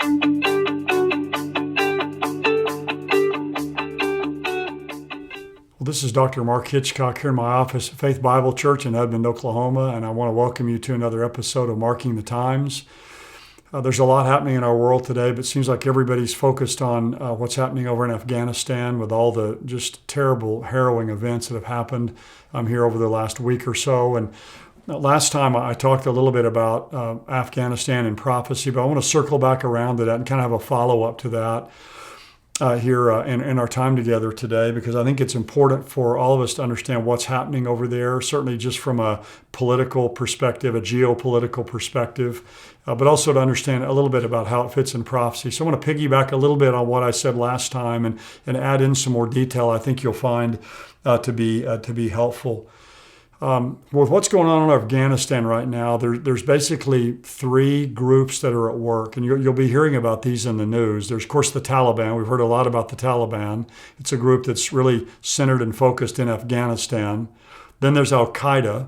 Well, this is Dr. Mark Hitchcock here in my office at Faith Bible Church in Edmond, Oklahoma, and I want to welcome you to another episode of Marking the Times. There's a lot happening in our world today, but it seems like everybody's focused on what's happening over in Afghanistan with all the just terrible, harrowing events that have happened here over the last week or so. And last time I talked a little bit about Afghanistan and prophecy, but I want to circle back around to that and kind of have a follow-up to that here in our time together today, because I think it's important for all of us to understand what's happening over there, certainly just from a political perspective, a geopolitical perspective, but also to understand a little bit about how it fits in prophecy. So I want to piggyback a little bit on what I said last time and add in some more detail I think you'll find to be helpful. With what's going on in Afghanistan right now, there's basically three groups that are at work, and you'll be hearing about these in the news. There's, of course, the Taliban. We've heard a lot about the Taliban. It's a group that's really centered and focused in Afghanistan. Then there's Al-Qaeda,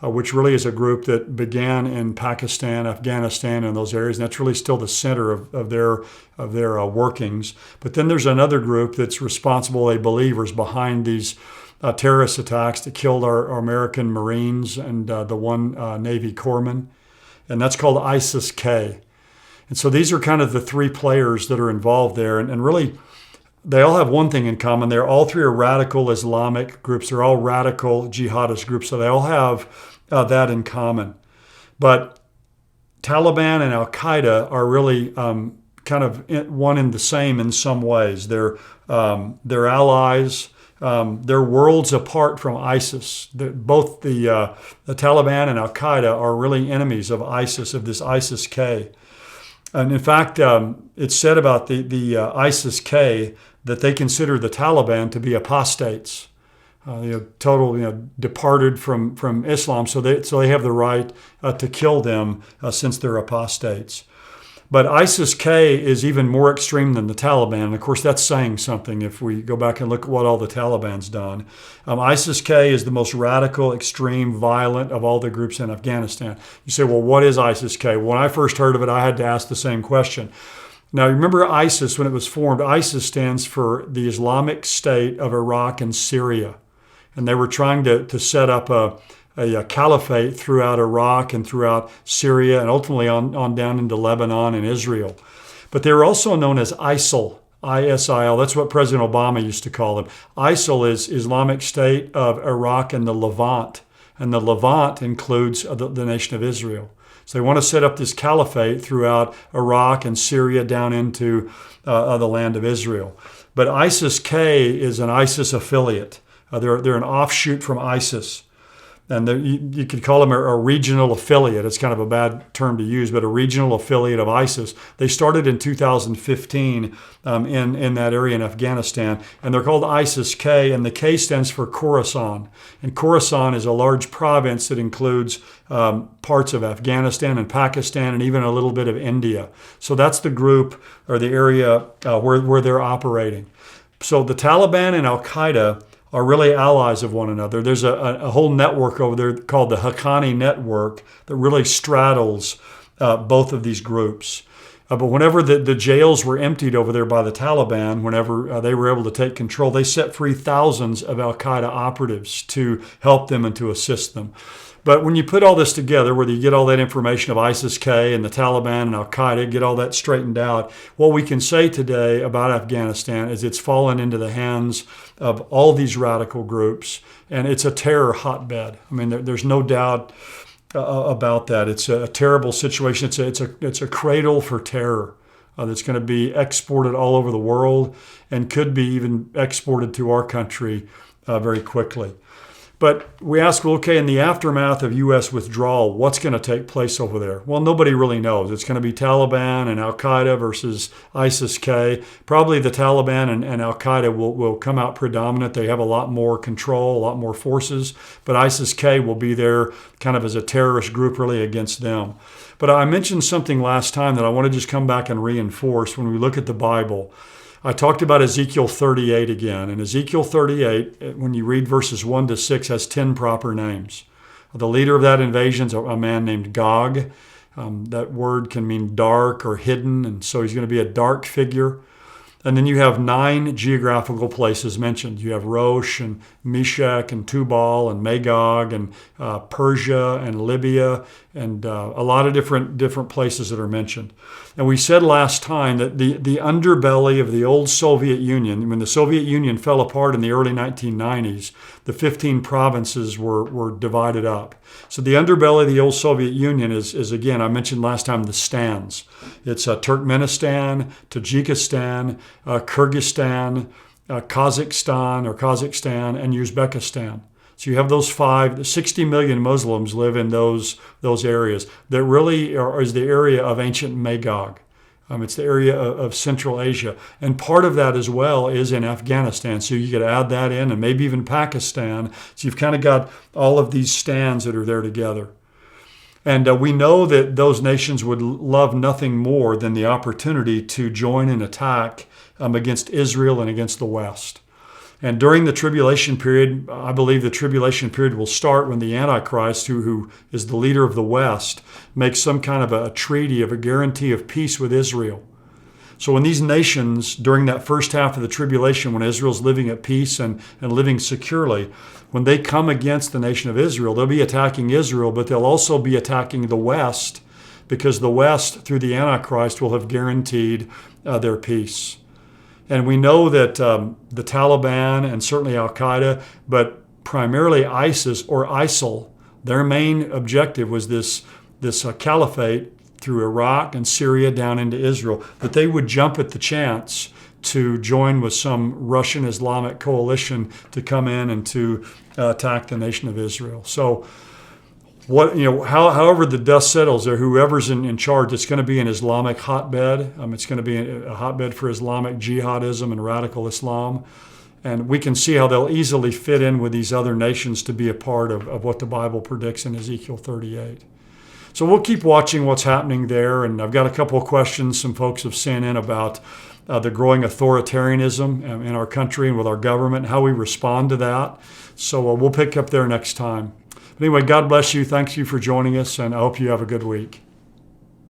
which really is a group that began in Pakistan, Afghanistan, and those areas, and that's really still the center of their workings. But then there's another group that's responsible, they believe, is behind these terrorist attacks that killed our American Marines and the one Navy corpsman, and that's called ISIS-K. And so these are kind of the three players that are involved there, and really they all have one thing in common. All three are radical Islamic groups. They're all radical jihadist groups, so they all have that in common. But Taliban and Al-Qaeda are really kind of one and the same in some ways. They're allies. They're worlds apart from ISIS. Both the Taliban and Al-Qaeda are really enemies of ISIS, of this ISIS-K. And in fact, it's said about the ISIS-K that they consider the Taliban to be apostates, departed from Islam. So they have the right to kill them since they're apostates. But ISIS-K is even more extreme than the Taliban. And of course, that's saying something if we go back and look at what all the Taliban's done. ISIS-K is the most radical, extreme, violent of all the groups in Afghanistan. You say, well, what is ISIS-K? When I first heard of it, I had to ask the same question. Now, remember ISIS, when it was formed, ISIS stands for the Islamic State of Iraq and Syria. And they were trying to set up a caliphate throughout Iraq and throughout Syria and ultimately on down into Lebanon and Israel. But they were also known as ISIL, I-S-I-L. That's what President Obama used to call them. ISIL is Islamic State of Iraq and the Levant. And the Levant includes the nation of Israel. So they want to set up this caliphate throughout Iraq and Syria down into the land of Israel. But ISIS-K is an ISIS affiliate. They're an offshoot from ISIS. And you could call them a regional affiliate. It's kind of a bad term to use, but a regional affiliate of ISIS. They started in 2015 in that area in Afghanistan, and they're called ISIS-K, and the K stands for Khorasan. And Khorasan is a large province that includes parts of Afghanistan and Pakistan and even a little bit of India. So that's the group or the area where they're operating. So the Taliban and Al-Qaeda are really allies of one another. There's a whole network over there called the Haqqani Network that really straddles both of these groups. But whenever the jails were emptied over there by the Taliban, whenever they were able to take control, they set free thousands of Al-Qaeda operatives to help them and to assist them. But when you put all this together, whether you get all that information of ISIS-K and the Taliban and Al-Qaeda, get all that straightened out, what we can say today about Afghanistan is it's fallen into the hands of all these radical groups, and it's a terror hotbed. I mean, there's no doubt about that. It's a terrible situation. It's a cradle for terror that's going to be exported all over the world and could be even exported to our country very quickly. But we ask, well, okay, in the aftermath of U.S. withdrawal, what's going to take place over there? Well, nobody really knows. It's going to be Taliban and Al-Qaeda versus ISIS-K. Probably the Taliban and Al-Qaeda will come out predominant. They have a lot more control, a lot more forces. But ISIS-K will be there kind of as a terrorist group really against them. But I mentioned something last time that I want to just come back and reinforce when we look at the Bible. I talked about Ezekiel 38 again, and Ezekiel 38, when you read verses 1 to 6, has 10 proper names. The leader of that invasion is a man named Gog. That word can mean dark or hidden, and so he's going to be a dark figure. And then you have 9 geographical places mentioned. You have Rosh and Meshech and Tubal and Magog and Persia and Libya and a lot of different places that are mentioned. And we said last time that the underbelly of the old Soviet Union, when the Soviet Union fell apart in the early 1990s, the 15 provinces were divided up. So the underbelly of the old Soviet Union is again, I mentioned last time, the stands. It's Turkmenistan, Tajikistan, Kyrgyzstan, Kazakhstan, and Uzbekistan. So you have those 60 million Muslims live in those areas. That really is the area of ancient Magog. It's the area of Central Asia. And part of that as well is in Afghanistan. So you could add that in, and maybe even Pakistan. So you've kind of got all of these stands that are there together. And we know that those nations would love nothing more than the opportunity to join an attack against Israel and against the West. And during the tribulation period, I believe the tribulation period will start when the Antichrist, who is the leader of the West, makes some kind of a treaty of a guarantee of peace with Israel. So when these nations, during that first half of the tribulation, when Israel's living at peace and living securely, when they come against the nation of Israel, they'll be attacking Israel, but they'll also be attacking the West, because the West, through the Antichrist, will have guaranteed their peace. And we know that the Taliban and certainly Al-Qaeda, but primarily ISIS or ISIL, their main objective was this caliphate through Iraq and Syria down into Israel, that they would jump at the chance to join with some Russian Islamic coalition to come in and to attack the nation of Israel. So however the dust settles, or whoever's in charge, it's going to be an Islamic hotbed. It's going to be a hotbed for Islamic jihadism and radical Islam. And we can see how they'll easily fit in with these other nations to be a part of what the Bible predicts in Ezekiel 38. So we'll keep watching what's happening there. And I've got a couple of questions some folks have sent in about the growing authoritarianism in our country and with our government, how we respond to that. So we'll pick up there next time. But anyway, God bless you. Thanks you for joining us, and I hope you have a good week.